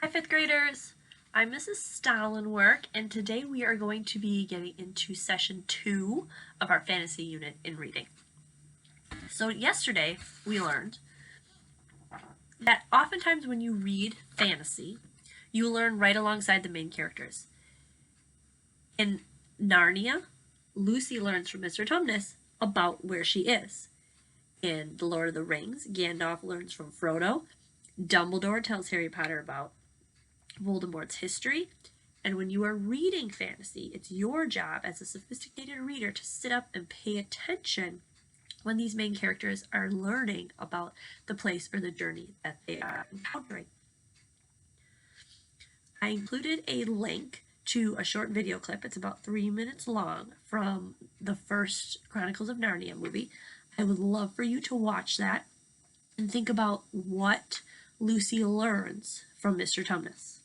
Hi, fifth graders. I'm Mrs. Stallenwerk, and today we are going to be getting into session 2 of our fantasy unit in reading. So yesterday we learned that oftentimes when you read fantasy, you learn right alongside the main characters. In Narnia, Lucy learns from Mr. Tumnus about where she is. In The Lord of the Rings, Gandalf learns from Frodo. Dumbledore tells Harry Potter about Voldemort's history. And when you are reading fantasy, it's your job as a sophisticated reader to sit up and pay attention when these main characters are learning about the place or the journey that they are encountering. I included a link to a short video clip. It's about 3 minutes long from the first Chronicles of Narnia movie. I would love for you to watch that and think about what Lucy learns from Mr. Tumnus.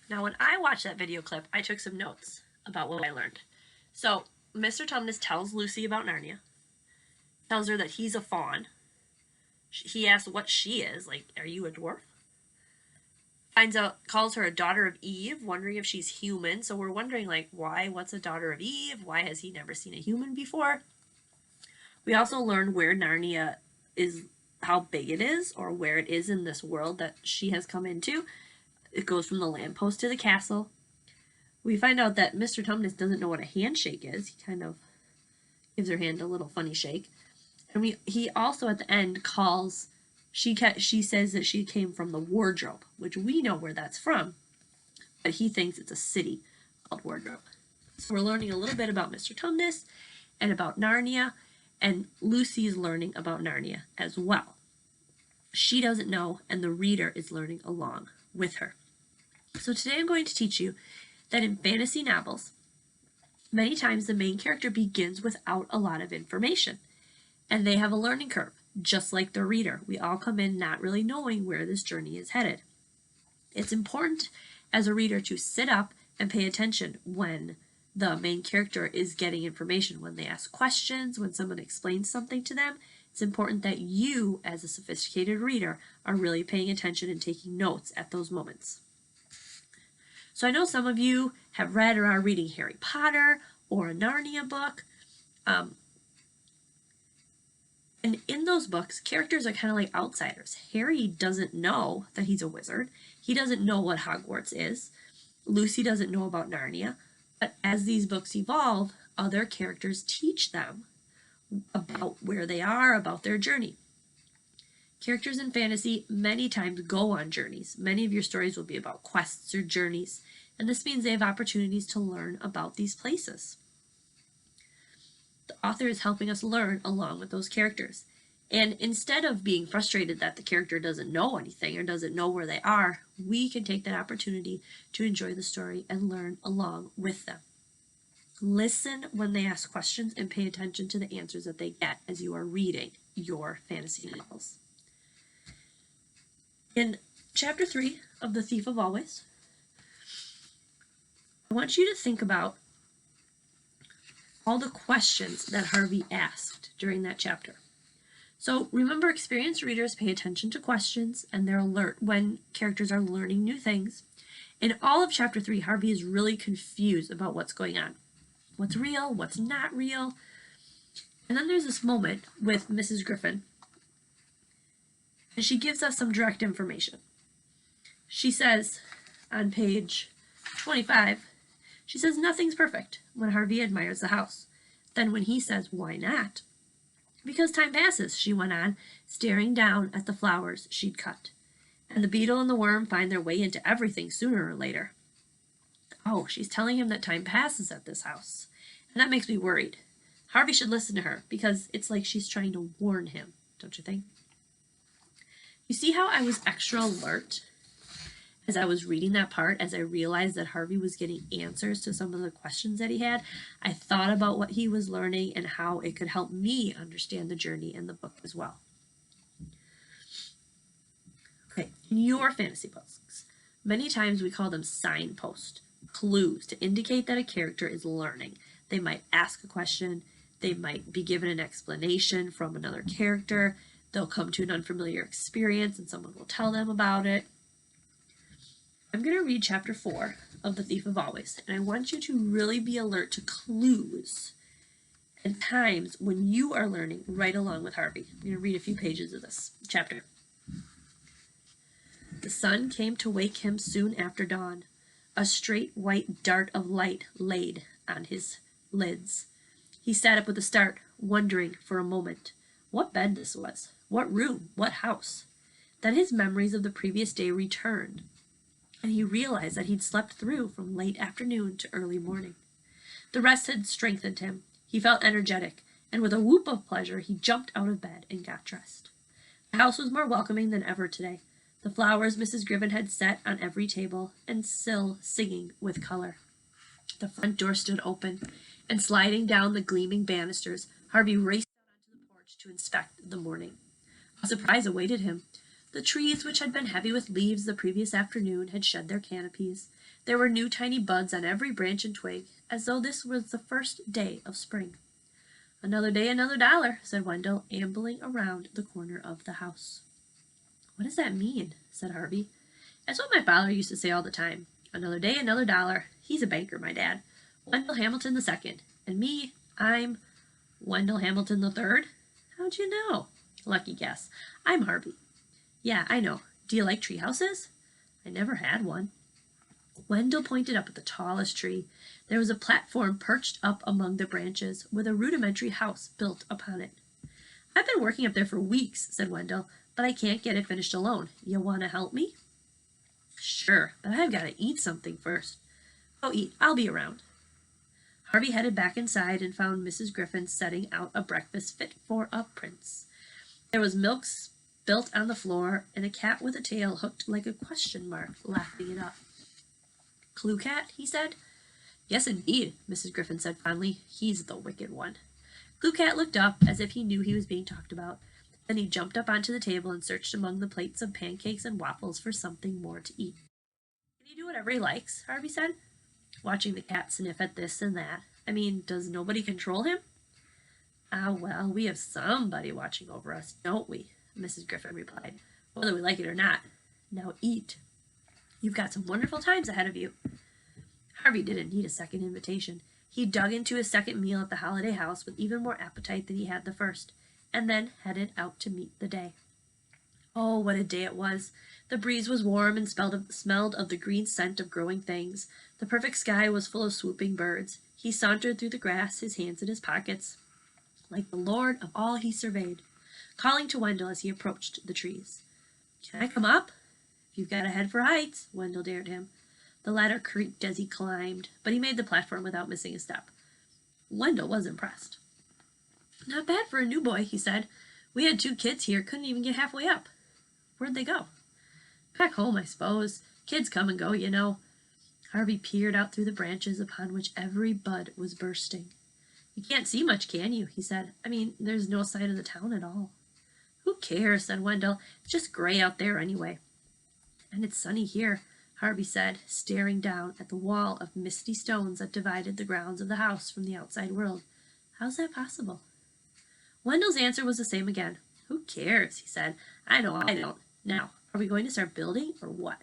Now, when I watched that video clip, I took some notes about what I learned. So, Mr. Tumnus tells Lucy about Narnia, tells her that he's a faun. He asks what she is, like, are you a dwarf? Finds out, calls her a daughter of Eve, wondering if she's human. So we're wondering, like, why? What's a daughter of Eve? Why has he never seen a human before? We also learn where Narnia is, how big it is, or where it is in this world that she has come into. It goes from the lamppost to the castle. We find out that Mr. Tumnus doesn't know what a handshake is. He kind of gives her hand a little funny shake. And he also at the end calls, she says that she came from the wardrobe, which we know where that's from, but he thinks it's a city called Wardrobe. So we're learning a little bit about Mr. Tumnus and about Narnia, and Lucy's learning about Narnia as well. She doesn't know, and the reader is learning along with her. So today I'm going to teach you that in fantasy novels, many times the main character begins without a lot of information, and they have a learning curve, just like the reader. We all come in not really knowing where this journey is headed. It's important as a reader to sit up and pay attention when the main character is getting information, when they ask questions, when someone explains something to them. It's important that you, as a sophisticated reader, are really paying attention and taking notes at those moments. So I know some of you have read or are reading Harry Potter or a Narnia book. And in those books, characters are kind of like outsiders. Harry doesn't know that he's a wizard. He doesn't know what Hogwarts is. Lucy doesn't know about Narnia. But as these books evolve, other characters teach them about where they are, about their journey. Characters in fantasy many times go on journeys. Many of your stories will be about quests or journeys, and this means they have opportunities to learn about these places. The author is helping us learn along with those characters. And instead of being frustrated that the character doesn't know anything or doesn't know where they are, we can take that opportunity to enjoy the story and learn along with them. Listen when they ask questions and pay attention to the answers that they get as you are reading your fantasy novels. In chapter 3 of The Thief of Always, I want you to think about all the questions that Harvey asked during that chapter. So remember, experienced readers pay attention to questions and they're alert when characters are learning new things. In all of chapter 3, Harvey is really confused about what's going on. What's real, what's not real. And then there's this moment with Mrs. Griffin, and she gives us some direct information. She says on page 25, she says nothing's perfect when Harvey admires the house. Then when he says, why not? Because time passes, she went on, staring down at the flowers she'd cut. And the beetle and the worm find their way into everything sooner or later. Oh, she's telling him that time passes at this house. And that makes me worried. Harvey should listen to her because it's like she's trying to warn him, don't you think? You see how I was extra alert as I was reading that part, as I realized that Harvey was getting answers to some of the questions that he had? I thought about what he was learning and how it could help me understand the journey in the book as well. Okay, in your fantasy books, many times we call them signposts, clues to indicate that a character is learning. They might ask a question, they might be given an explanation from another character, They'll come to an unfamiliar experience and someone will tell them about it. I'm going to read chapter 4 of The Thief of Always, and I want you to really be alert to clues and times when you are learning right along with Harvey. I'm going to read a few pages of this chapter. The sun came to wake him soon after dawn. A straight white dart of light laid on his lids. He sat up with a start, wondering for a moment what bed this was, what room, what house. Then his memories of the previous day returned, and he realized that he'd slept through from late afternoon to early morning. The rest had strengthened him. He felt energetic, and with a whoop of pleasure he jumped out of bed and got dressed. The house was more welcoming than ever today. The flowers Mrs. Griffin had set on every table, and still singing with color. The front door stood open, and sliding down the gleaming banisters, Harvey raced out onto the porch to inspect the morning. A surprise awaited him. The trees, which had been heavy with leaves the previous afternoon, had shed their canopies. There were new tiny buds on every branch and twig, as though this was the first day of spring. "Another day, another dollar," said Wendell, ambling around the corner of the house. "What does that mean?" said Harvey. "That's what my father used to say all the time. Another day, another dollar. He's a banker, my dad. Wendell Hamilton II. And me, I'm Wendell Hamilton III. How'd you know?" "Lucky guess. I'm Harvey." "Yeah, I know. Do you like tree houses?" "I never had one." Wendell pointed up at the tallest tree. There was a platform perched up among the branches, with a rudimentary house built upon it. "I've been working up there for weeks," said Wendell, "but I can't get it finished alone. You want to help me?" "Sure, but I've got to eat something first." "Go eat. I'll be around." Harvey headed back inside and found Mrs. Griffin setting out a breakfast fit for a prince. There was milk spilt on the floor, and a cat with a tail hooked like a question mark, lapping it up. "Clue Cat?" he said. "Yes, indeed," Mrs. Griffin said fondly. "He's the wicked one." Clue Cat looked up as if he knew he was being talked about. Then he jumped up onto the table and searched among the plates of pancakes and waffles for something more to eat. "Can he do whatever he likes?" Harvey said, watching the cat sniff at this and that. "I mean, does nobody control him?" "Ah, well, we have somebody watching over us, don't we?" Mrs. Griffin replied, "whether we like it or not. Now eat. You've got some wonderful times ahead of you." Harvey didn't need a second invitation. He dug into his second meal at the holiday house with even more appetite than he had the first, and then headed out to meet the day. Oh, what a day it was! The breeze was warm and smelled of the green scent of growing things. The perfect sky was full of swooping birds. He sauntered through the grass, his hands in his pockets, like the lord of all he surveyed, calling to Wendell as he approached the trees. "Can I come up?" "If you've got a head for heights," Wendell dared him. The ladder creaked as he climbed, but he made the platform without missing a step. Wendell was impressed. "Not bad for a new boy," he said. "We had 2 kids here, couldn't even get halfway up." "Where'd they go?" "Back home, I suppose. Kids come and go, you know." Harvey peered out through the branches upon which every bud was bursting. "You can't see much, can you?" he said. "I mean, there's no sign of the town at all." "Who cares?" said Wendell. "It's just gray out there anyway." "And it's sunny here," Harvey said, staring down at the wall of misty stones that divided the grounds of the house from the outside world. "How's that possible?" Wendell's answer was the same again. "Who cares?" he said. "I know I don't. Now, are we going to start building, or what?"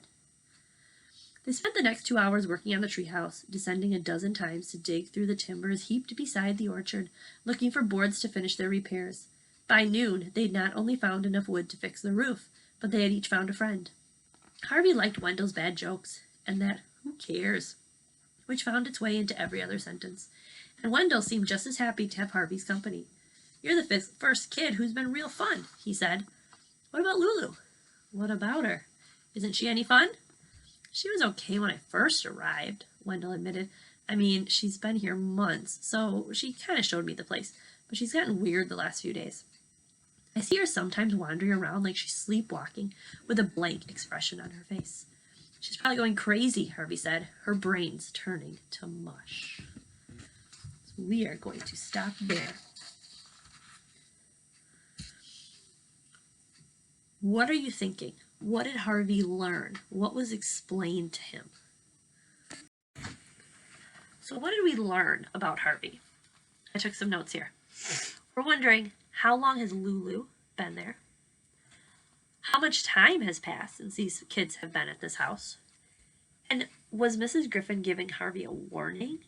They spent the next 2 hours working on the treehouse, descending a dozen times to dig through the timbers heaped beside the orchard, looking for boards to finish their repairs. By noon, they'd not only found enough wood to fix the roof, but they had each found a friend. Harvey liked Wendell's bad jokes, and that "who cares," which found its way into every other sentence. And Wendell seemed just as happy to have Harvey's company. "You're the first kid who's been real fun," he said. "What about Lulu?" "What about her? Isn't she any fun?" "She was okay when I first arrived," Wendell admitted. "I mean, she's been here months, so she kind of showed me the place, but she's gotten weird the last few days. I see her sometimes wandering around like she's sleepwalking, with a blank expression on her face." "She's probably going crazy," Harvey said, "her brain's turning to mush." So we are going to stop there. What are you thinking? What did Harvey learn? What was explained to him? So what did we learn about Harvey? I took some notes here. We're wondering, how long has Lulu been there? How much time has passed since these kids have been at this house? And was Mrs. Griffin giving Harvey a warning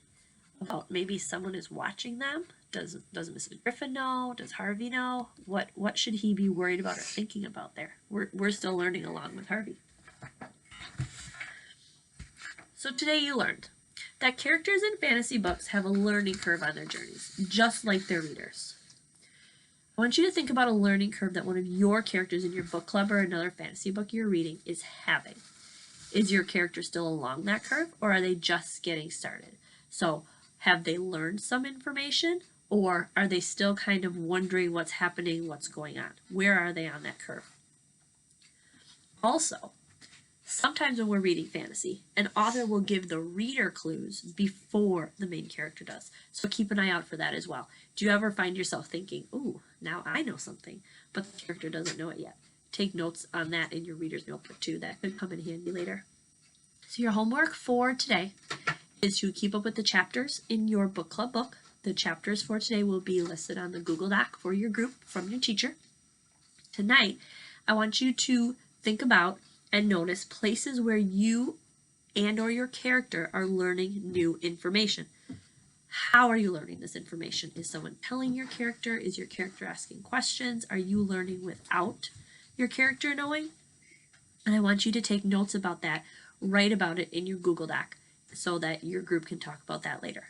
about maybe someone is watching them? Does Mrs. Griffin know? Does Harvey know? What should he be worried about or thinking about there? We're still learning along with Harvey. So today you learned that characters in fantasy books have a learning curve on their journeys, just like their readers. I want you to think about a learning curve that one of your characters in your book club or another fantasy book you're reading is having. Is your character still along that curve, or are they just getting started? So have they learned some information, or are they still kind of wondering what's happening, what's going on? Where are they on that curve? Also, sometimes when we're reading fantasy, an author will give the reader clues before the main character does. So keep an eye out for that as well. Do you ever find yourself thinking, ooh, now I know something, but the character doesn't know it yet? Take notes on that in your reader's notebook too. That could come in handy later. So your homework for today is to keep up with the chapters in your book club book. The chapters for today will be listed on the Google Doc for your group from your teacher. Tonight, I want you to think about and notice places where you and or your character are learning new information. How are you learning this information? Is someone telling your character? Is your character asking questions? Are you learning without your character knowing? And I want you to take notes about that, write about it in your Google Doc so that your group can talk about that later.